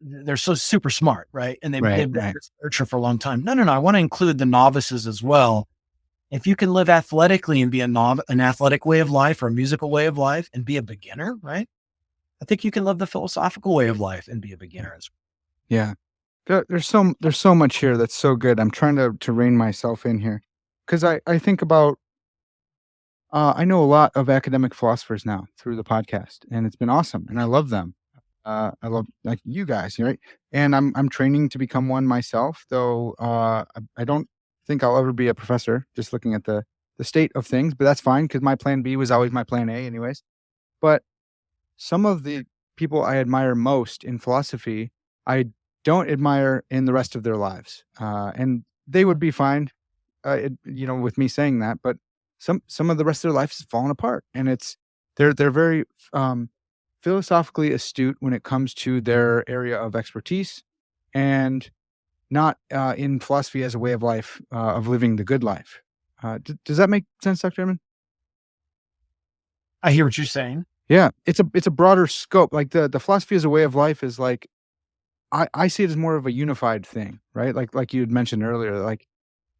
They're so super smart, right? And they've been researcher for a long time. No. I want to include the novices as well. If you can live athletically and be an athletic way of life or a musical way of life and be a beginner, right? I think you can live the philosophical way of life and be a beginner as Yeah. There's so much here that's so good. I'm trying to rein myself in here because I think about I know a lot of academic philosophers now through the podcast, and it's been awesome, and I love them. I love like you guys, right? And I'm training to become one myself, though. I don't think I'll ever be a professor. Just looking at the state of things, but that's fine because my plan B was always my plan A, anyways. But some of the people I admire most in philosophy, I don't admire in the rest of their lives, and they would be fine, with me saying that. But some of the rest of their life is falling apart, and they're very um, philosophically astute when it comes to their area of expertise, and not in philosophy as a way of life of living the good life. Does that make sense, Dr. Inman? I hear what you're saying. Yeah, it's a broader scope. Like the philosophy as a way of life is like I see it as more of a unified thing, right? Like you had mentioned earlier, like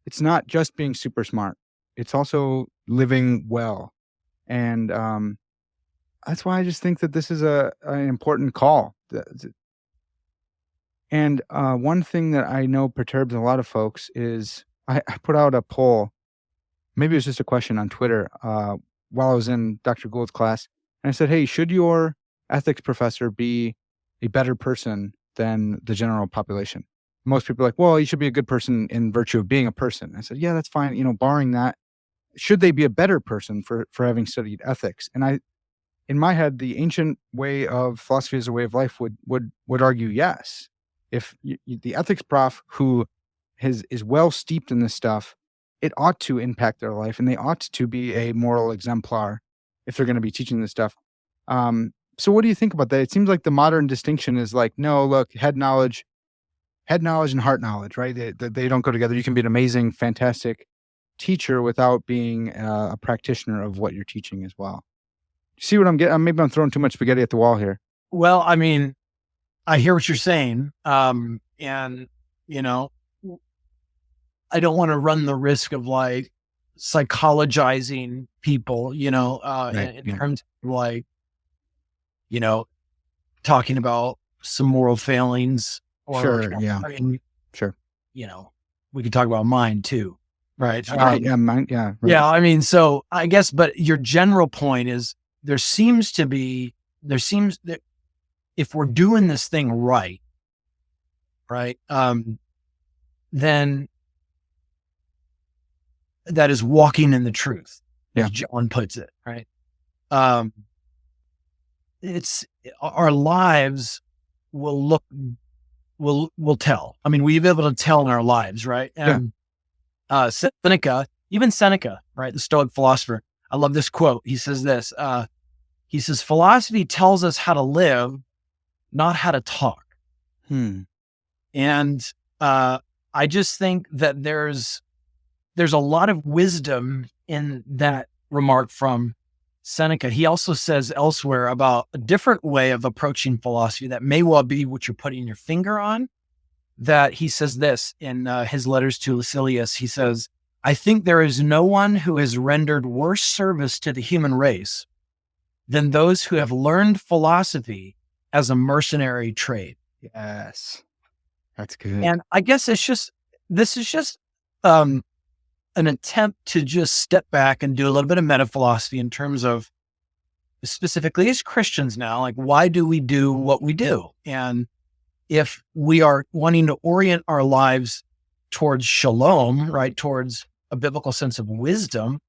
it's not just being super smart; it's also living well, and that's why I just think that this is a an important call. And one thing that I know perturbs a lot of folks is I put out a poll. Maybe it was just a question on Twitter while I was in Dr. Gould's class, and I said, "Hey, should your ethics professor be a better person than the general population?" Most people are like, "Well, you should be a good person in virtue of being a person." I said, "Yeah, that's fine. Barring that, should they be a better person for having studied ethics?" And in my head, the ancient way of philosophy as a way of life would argue yes. If the ethics prof who is well steeped in this stuff, it ought to impact their life, and they ought to be a moral exemplar if they're going to be teaching this stuff. So, what do you think about that? It seems like the modern distinction is like, no, look, head knowledge, and heart knowledge, right? They don't go together. You can be an amazing, fantastic teacher without being a practitioner of what you're teaching as well. See what I'm getting? Maybe I'm throwing too much spaghetti at the wall here. well. I mean, I hear what you're saying. And you know, I don't want to run the risk of like psychologizing people, Right. in Yeah. terms of like, you know, talking about some moral failings or, Sure. Yeah. I mean, Sure. you know, we could talk about mine too. Right. Right. Yeah. Mine. Yeah. Right. Yeah. I mean, so I guess, but your general point is there seems that if we're doing this thing right, right, then that is walking in the truth, Yeah. as John puts it, right? Um, it's our lives will look will tell. I mean, we'll be able to tell in our lives, right? Yeah. And Seneca, right, the Stoic philosopher. I love this quote. He says this. He says, "Philosophy tells us how to live, not how to talk." Hmm. And I just think that there's a lot of wisdom in that remark from Seneca. He also says elsewhere about a different way of approaching philosophy that may well be what you're putting your finger on. That he says this in his letters to Lucilius. He says, "I think there is no one who has rendered worse service to the human race than those who have learned philosophy as a mercenary trade." Yes. That's good. And I guess this is just um, an attempt to just step back and do a little bit of meta philosophy in terms of specifically as Christians now, like why do we do what we do? And if we are wanting to orient our lives towards shalom, right, towards a biblical sense of wisdom,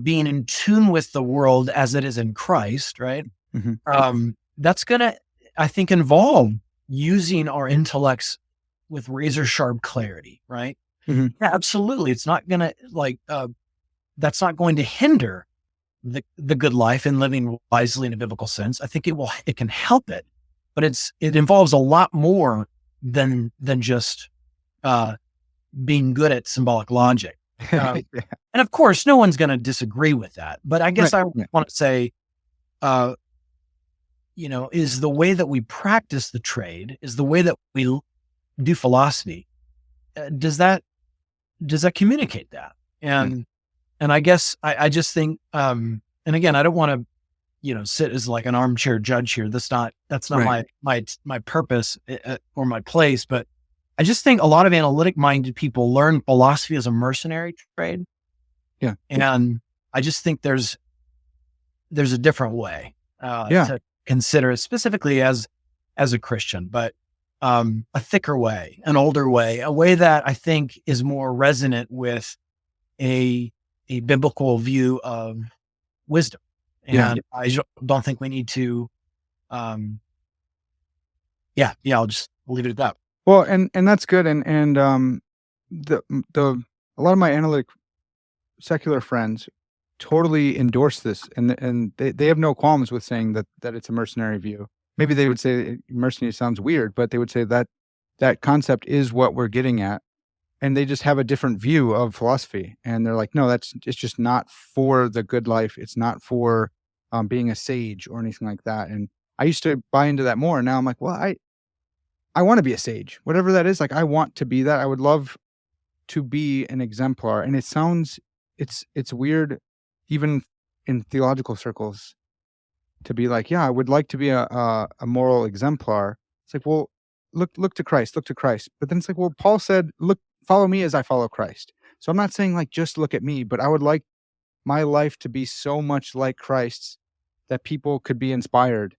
being in tune with the world as it is in Christ, right? Mm-hmm. That's going to, I think, involve using our intellects with razor sharp clarity, right? Mm-hmm. Yeah, absolutely. It's not going to that's not going to hinder the good life and living wisely in a biblical sense. I think it can help it, but it involves a lot more than just being good at symbolic logic. Yeah. And of course, no one's going to disagree with that. But I guess Right. I Yeah. want to say, is the way that we practice the trade, is the way that we do philosophy. Does that communicate that? And And I guess I just think, and again, I don't want to, sit as like an armchair judge here. That's not Right. my purpose or my place. But I just think a lot of analytic minded people learn philosophy as a mercenary trade. Yeah. And I just think there's a different way Yeah. to consider it specifically as a Christian, but a thicker way, an older way, a way that I think is more resonant with a biblical view of wisdom. Yeah. And I don't think we need to. Yeah. I'll just leave it at that. Well, and that's good. The the a lot of my analytic secular friends totally endorse this, and they have no qualms with saying that it's a mercenary view. Maybe they would say mercenary sounds weird, but they would say that that concept is what we're getting at, and they just have a different view of philosophy. And they're like, no, it's just not for the good life. It's not for being a sage or anything like that. And I used to buy into that more. And now I'm like, well, I want to be a sage, whatever that is. Like, I want to be that. I would love to be an exemplar. And it sounds, it's weird, even in theological circles, to be like, yeah, I would like to be a moral exemplar. It's like, well, look to Christ, look to Christ. But then it's like, well, Paul said, look, follow me as I follow Christ. So I'm not saying like just look at me, but I would like my life to be so much like Christ's that people could be inspired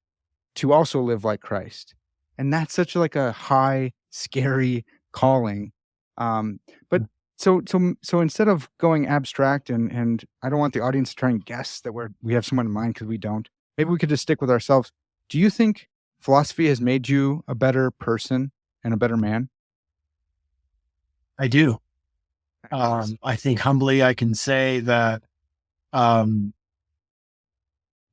to also live like Christ. And that's such like a high, scary calling. But so instead of going abstract and I don't want the audience to try and guess that we have someone in mind because we don't. Maybe we could just stick with ourselves. Do you think philosophy has made you a better person and a better man? I do. Nice. I think humbly I can say that um,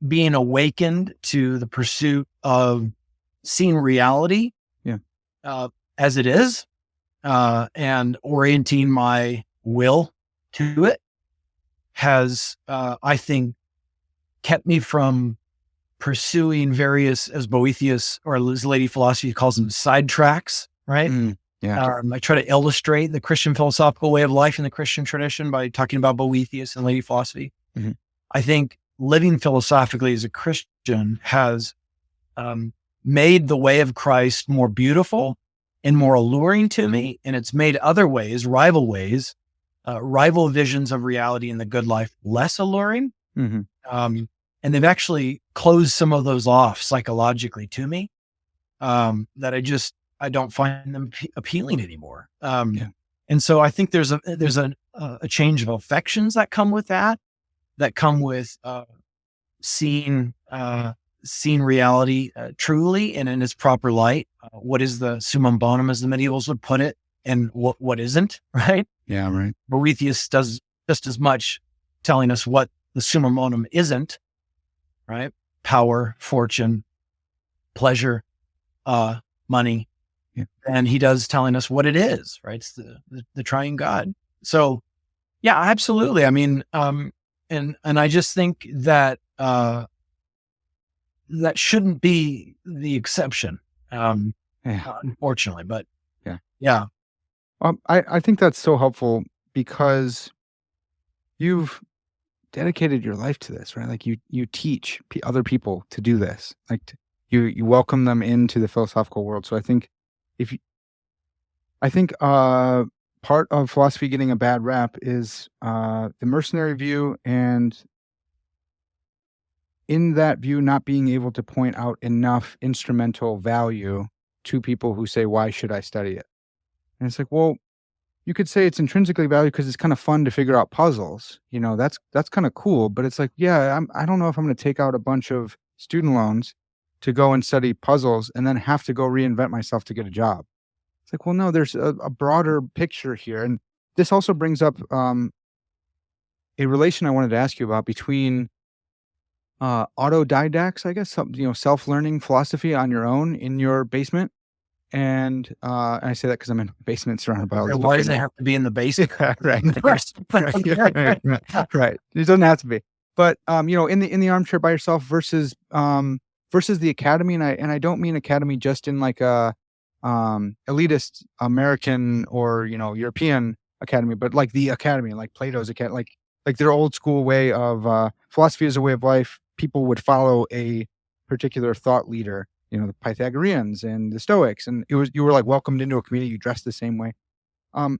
being awakened to the pursuit of seeing reality Yeah. as it is, and orienting my will to it has, I think, kept me from pursuing various, as Boethius or as Lady Philosophy calls them, sidetracks, right? Yeah. I try to illustrate the Christian philosophical way of life in the Christian tradition by talking about Boethius and Lady Philosophy. Mhm. I think living philosophically as a Christian has made the way of Christ more beautiful and more alluring to me. And it's made other ways, rival visions of reality in the good life less alluring. Mhm. And they've actually closed some of those off psychologically to me, that I don't find them appealing anymore. Yeah. And so I think there's a change of affections that come with that come with seeing reality truly and in its proper light. What is the summum bonum, as the medievals would put it, and what isn't, right? Yeah. Right. Boethius does just as much telling us what the summum bonum isn't, right? Power, fortune, pleasure, money. Yeah. And he does telling us what it is, right? It's the triune God. So yeah, absolutely. I mean, and I just think that that shouldn't be the exception, Yeah. unfortunately. But Yeah. yeah, I think that's so helpful because you've dedicated your life to this, right? Like you teach other people to do this. Like you welcome them into the philosophical world. So I think if you, I think part of philosophy getting a bad rap is the mercenary view, and in that view not being able to point out enough instrumental value to people who say, why should I study it? And it's like, well, you could say it's intrinsically valued because it's kind of fun to figure out puzzles. You know, that's kind of cool. But it's like, yeah, I don't know if I'm going to take out a bunch of student loans to go and study puzzles and then have to go reinvent myself to get a job. It's like, well, no, there's a broader picture here, and this also brings up a relation I wanted to ask you about between autodidacts, I guess, some self-learning philosophy on your own in your basement. And I say that because I'm in a basement surrounded by all these why books. does it have to be in the basement? Right. Right. It doesn't have to be. But in the armchair by yourself versus the academy, and I don't mean academy just in like a elitist American or European academy, but like the academy, like Plato's academy, like their old school way of philosophy as a way of life. People would follow a particular thought leader, the Pythagoreans and the Stoics, and you were like welcomed into a community. You dressed the same way. Um,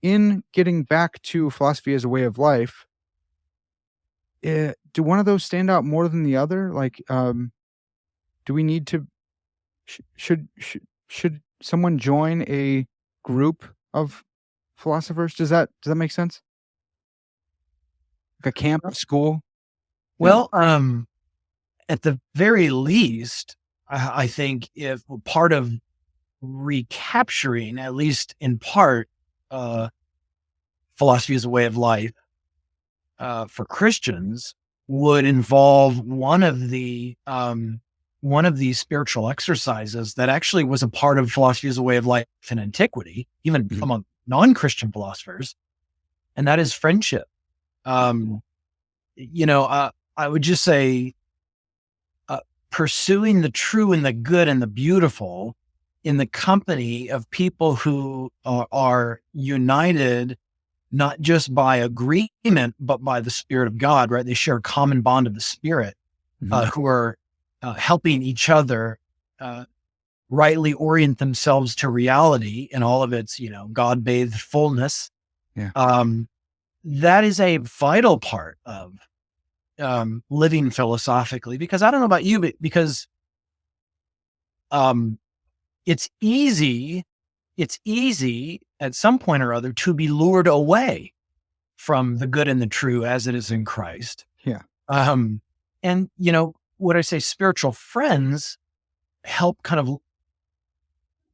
in getting back to philosophy as a way of life, do one of those stand out more than the other? Like, do we need to should someone join a group of philosophers? Does that make sense? Like a camp, a school? You know? Well, at the very least, I think if part of recapturing, at least in part, uh, philosophy as a way of life for Christians would involve one of these spiritual exercises that actually was a part of philosophy as a way of life in antiquity, even Mhm. among non-Christian philosophers, and that is friendship. Um, I would just say uh, pursuing the true and the good and the beautiful in the company of people who are united not just by agreement, but by the Spirit of God, right? They share a common bond of the Spirit, Mhm. who are helping each other uh, rightly orient themselves to reality in all of its, God bathed fullness. Yeah. Um, that is a vital part of living philosophically, because I don't know about you, but because um, it's easy, it's easy at some point or other to be lured away from the good and the true as it is in Christ. Yeah. Um, and what I say, spiritual friends help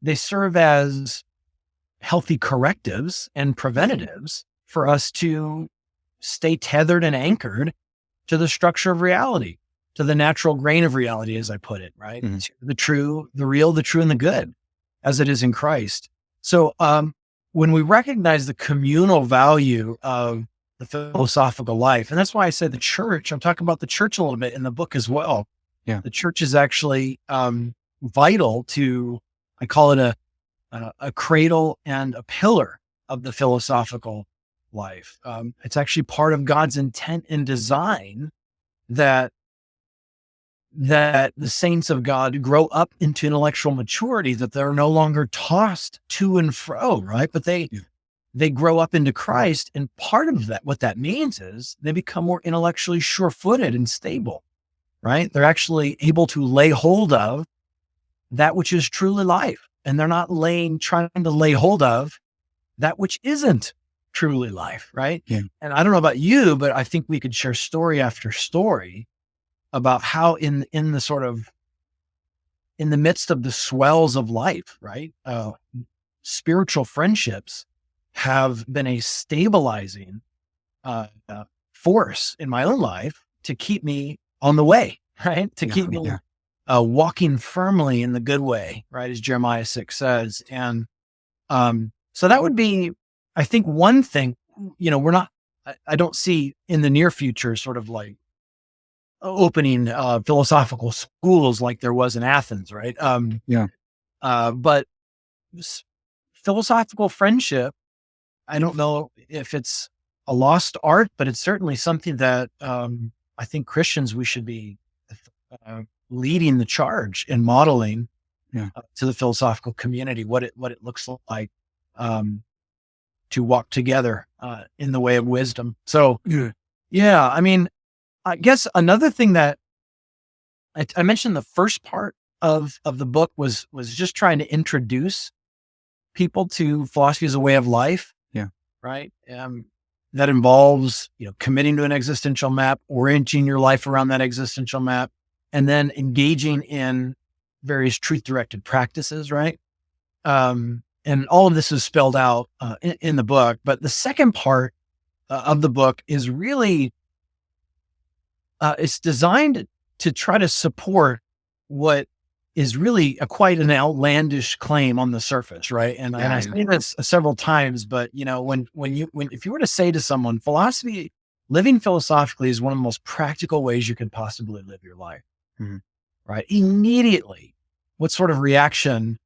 they serve as healthy correctives and preventatives for us to stay tethered and anchored to the structure of reality, to the natural grain of reality, as I put it, right? Mhm. To the true, the real, the true, and the good as it is in Christ. So, when we recognize the communal value of the philosophical life, and that's why I say the church, I'm talking about the church a little bit in the book as well. Yeah. The church is actually vital to, I call it a cradle and a pillar of the philosophical life. It's actually part of God's intent and design that the saints of God grow up into intellectual maturity, that they're no longer tossed to and fro, right? But Yeah. they grow up into Christ, and part of that, what that means is they become more intellectually sure-footed and stable, right? They're actually able to lay hold of that which is truly life, and they're not trying to lay hold of that which isn't truly life, right? Yeah. And I don't know about you, but I think we could share story after story about how in the sort of in the midst of the swells of life, right? Spiritual friendships have been a stabilizing force in my own life to keep me on the way, right? To Yeah. keep me Yeah. walking firmly in the good way, right? As Jeremiah 6 says. And so that would be, I think, one thing. We're not, I don't see in the near future sort of like opening philosophical schools like there was in Athens, right? Yeah. But s- philosophical friendship, I don't know if it's a lost art, but it's certainly something that I think Christians, we should be leading the charge and modeling Yeah. to the philosophical community what it looks like um, to walk together in the way of wisdom. So, Yeah. yeah, I mean, I guess another thing that I mentioned, the first part of the book was just trying to introduce people to philosophy as a way of life, Yeah. right? That involves, committing to an existential map, orienting your life around that existential map, and then engaging in various truth-directed practices, right? And all of this is spelled out in the book. But the second part of the book is really it's designed to try to support what is really quite an outlandish claim on the surface, right? And Yeah. I Yeah. say this several times, but if you were to say to someone, philosophy, living philosophically is one of the most practical ways you could possibly live your life, Mhm. right? Immediately, what sort of reaction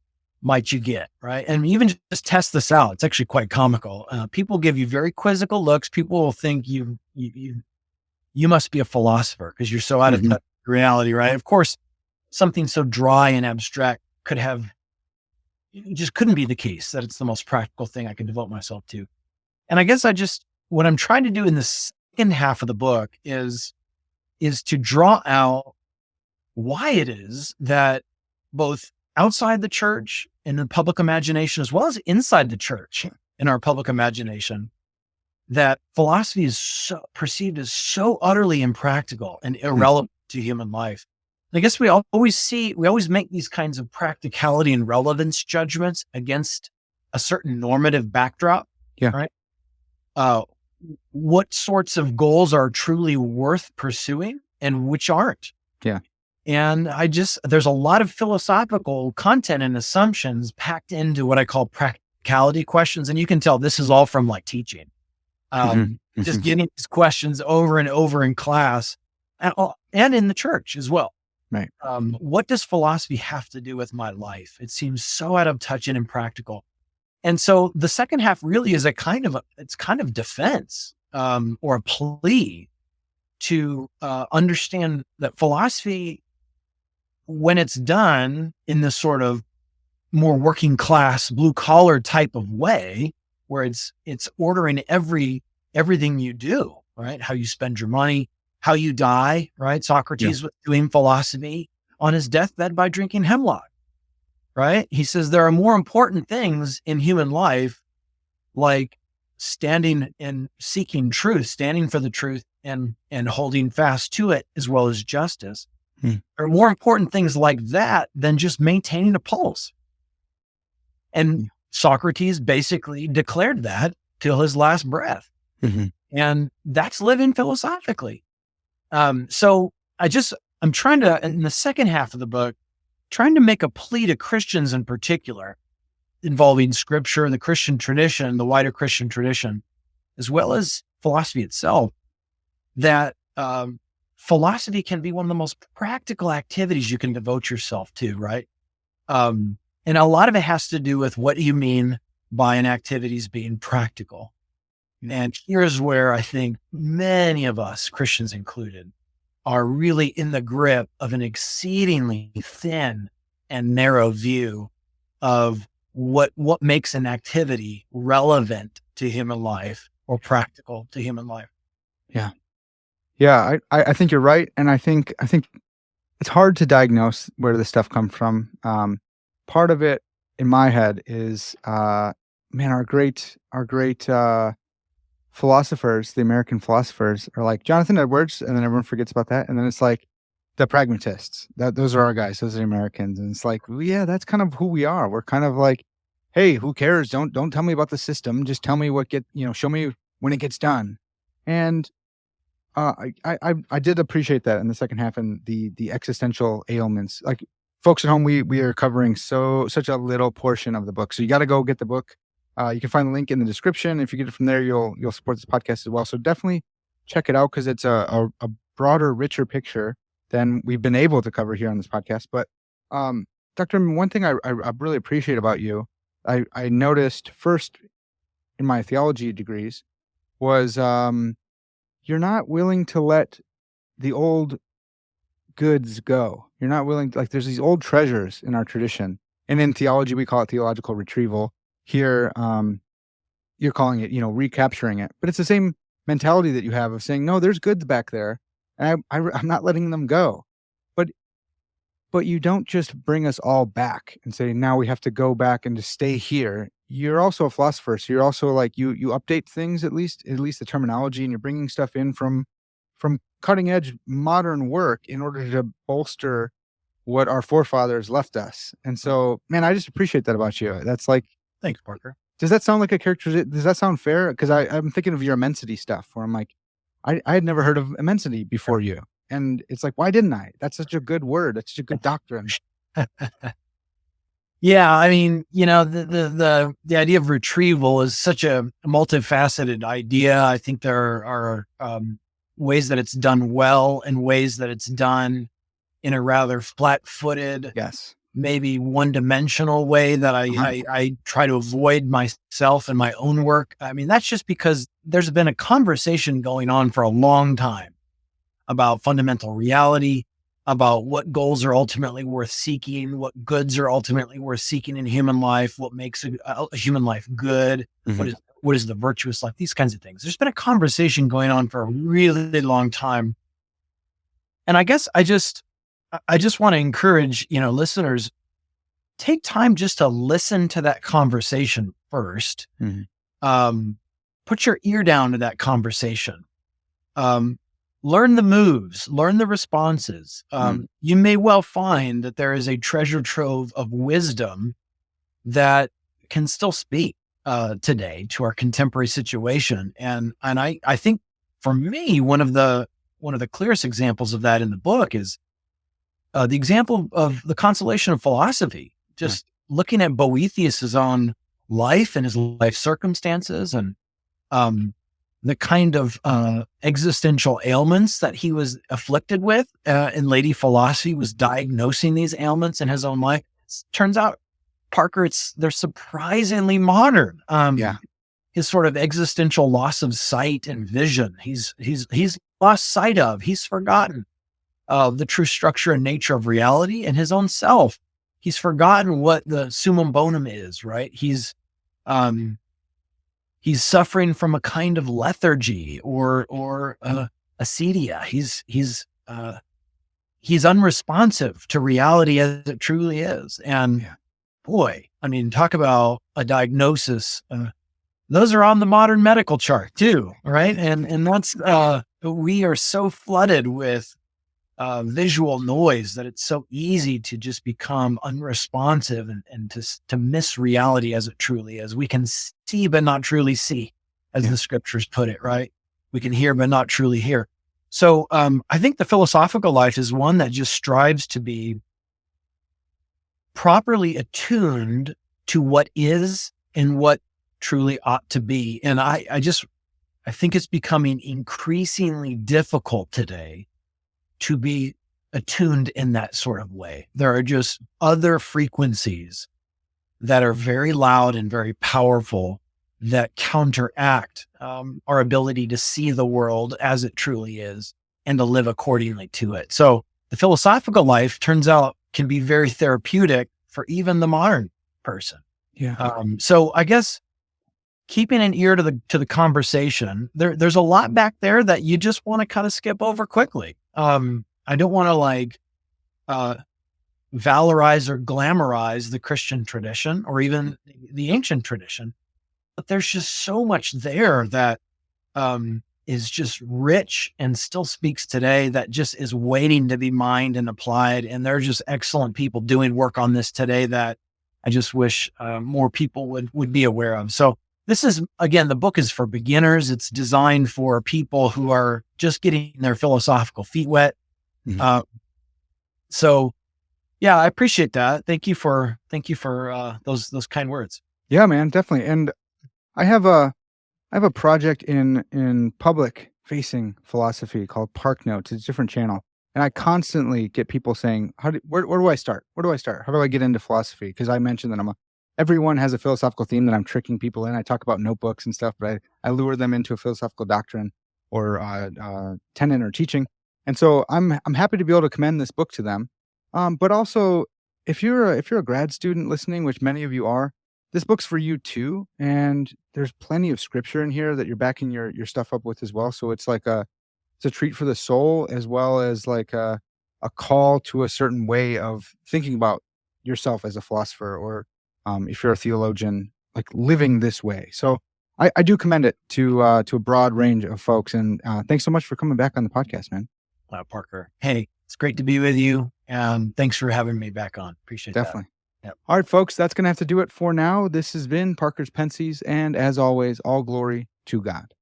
might you get, right? And even just test this out. It's actually quite comical. People give you very quizzical looks. People will think you must be a philosopher because you're so out of touch with reality, right? Of course, something so dry and abstract it just couldn't be the case that it's the most practical thing I could devote myself to. And I guess what I'm trying to do in the second half of the book is to draw out why it is that both outside the church in the public imagination, as well as inside the church in our public imagination, that philosophy is perceived as so utterly impractical and irrelevant to human life. And I guess we always make these kinds of practicality and relevance judgments against a certain normative backdrop. Yeah. Right. What sorts of goals are truly worth pursuing and which aren't? Yeah. And there's a lot of philosophical content and assumptions packed into what I call practicality questions. And you can tell this is all from like teaching. Just getting these questions over and over in class and in the church as well. Right. What does philosophy have to do with my life? It seems so out of touch and impractical. And so the second half really is kind of defense, or a plea to understand that philosophy, when it's done in this sort of more working class, blue collar type of way, where it's ordering everything you do, right? How you spend your money, how you die, right? Socrates was doing philosophy on his deathbed by drinking hemlock, right? He says there are more important things in human life, like standing and seeking truth, standing for the truth and holding fast to it, as well as justice. There are more important things like that than just maintaining a pulse. And Socrates basically declared that till his last breath. And that's living philosophically. So I'm trying to, in the second half of the book, trying to make a plea to Christians in particular, involving scripture, the Christian tradition, the wider Christian tradition, as well as philosophy itself, that philosophy can be one of the most practical activities you can devote yourself to, right? And a lot of it has to do with what you mean by an activities being practical. And here's where I think many of us, Christians included, are really in the grip of an exceedingly thin and narrow view of what makes an activity relevant to human life or practical to human life. Yeah. Yeah, I think you're right. And I think it's hard to diagnose where this stuff comes from. Part of it in my head is, our great philosophers, the American philosophers, are like Jonathan Edwards, and then everyone forgets about that. And then it's like the pragmatists. Those are our guys. Those are the Americans. And it's like, well, yeah, that's kind of who we are. We're kind of like, hey, who cares? Don't tell me about the system. Just tell me show me when it gets done. And I did appreciate that in the second half, and the existential ailments. Like folks at home, we are covering such a little portion of the book. So you got to go get the book. You can find the link in the description. If you get it from there, you'll support this podcast as well. So definitely check it out, because it's a broader, richer picture than we've been able to cover here on this podcast. But Dr. Inman, one thing I really appreciate about you, I noticed first in my theology degrees was you're not willing to let the old goods go. You're not willing to, there's these old treasures in our tradition. And in theology, we call it theological retrieval. Here, you're calling it, recapturing it. But it's the same mentality that you have of saying, no, there's goods back there, and I'm not letting them go. But you don't just bring us all back and say, now we have to go back and just stay here. You're also a philosopher, so you're also like, you update things, at least the terminology, and you're bringing stuff in from cutting edge modern work in order to bolster what our forefathers left us. And so, man, I just appreciate that about you. That's like, thanks, Parker. Does that sound like a character? Does that sound fair? Because I'm thinking of your immensity stuff, where I'm like, I had never heard of immensity before you. And it's like, why didn't I? That's such a good word. That's such a good doctrine. Yeah, I mean, the idea of retrieval is such a multifaceted idea. I think there are ways that it's done well and ways that it's done in a rather flat-footed, yes, maybe one-dimensional way that Uh-huh. I try to avoid myself and my own work. I mean, that's just because there's been a conversation going on for a long time about fundamental reality, about what goals are ultimately worth seeking, what goods are ultimately worth seeking in human life, what makes a human life good, Mhm. what is the virtuous life, these kinds of things. There's been a conversation going on for a really long time. And I guess I just want to encourage, listeners, take time just to listen to that conversation first. Mhm. Um, put your ear down to that conversation. Um, learn the moves, learn the responses. Mm. You may well find that there is a treasure trove of wisdom that can still speak today to our contemporary situation. And I think for me, one of the clearest examples of that in the book is the example of the consolation of philosophy, Yeah. just looking at Boethius's own life and his life circumstances and um, the kind of existential ailments that he was afflicted with. And Lady Philosophy was diagnosing these ailments in his own life. Turns out, Parker, they're surprisingly modern. Yeah. His sort of existential loss of sight and vision. He's lost sight of. He's forgotten the true structure and nature of reality and his own self. He's forgotten what the summum bonum is. Right. Um, he's suffering from a kind of lethargy or acedia. He's unresponsive to reality as it truly is. And Yeah. boy, I mean, talk about a diagnosis. Those are on the modern medical chart too, right? And that's we are so flooded with visual noise that it's so easy to just become unresponsive and to miss reality as it truly is. We can see but not truly see, as Yeah. the scriptures put it, right? We can hear but not truly hear. So I think the philosophical life is one that just strives to be properly attuned to what is and what truly ought to be. And I think it's becoming increasingly difficult today to be attuned in that sort of way. There are just other frequencies that are very loud and very powerful that counteract our ability to see the world as it truly is and to live accordingly to it. So the philosophical life turns out can be very therapeutic for even the modern person. Yeah. So I guess keeping an ear to the conversation, there's a lot back there that you just want to kind of skip over quickly. I don't want to uh, valorize or glamorize the Christian tradition or even the ancient tradition, but there's just so much there that is just rich and still speaks today that just is waiting to be mined and applied. And there are just excellent people doing work on this today that I just wish more people would be aware of. So this is, again, the book is for beginners. It's designed for people who are just getting their philosophical feet wet. Mhm. Uh, so yeah, I appreciate that. Thank you for those kind words. Yeah, man, definitely. And I have a project in public facing philosophy called Park Notes. It's a different channel. And I constantly get people saying, where do I start? Where do I start? How do I get into philosophy? Because I mentioned that everyone has a philosophical theme that I'm tricking people in. I talk about notebooks and stuff, but I lure them into a philosophical doctrine or tenet or teaching. And so I'm happy to be able to commend this book to them. But also, if you're a grad student listening, which many of you are, this book's for you too. And there's plenty of scripture in here that you're backing your stuff up with as well. So it's a treat for the soul as well as like a call to a certain way of thinking about yourself as a philosopher or if you're a theologian, like living this way. So I do commend it to a broad range of folks. And thanks so much for coming back on the podcast, man. Parker. Hey, it's great to be with you. Thanks for having me back on. Appreciate that. Definitely. Yep. All right, folks, that's going to have to do it for now. This has been Parker's Pensies. And as always, all glory to God.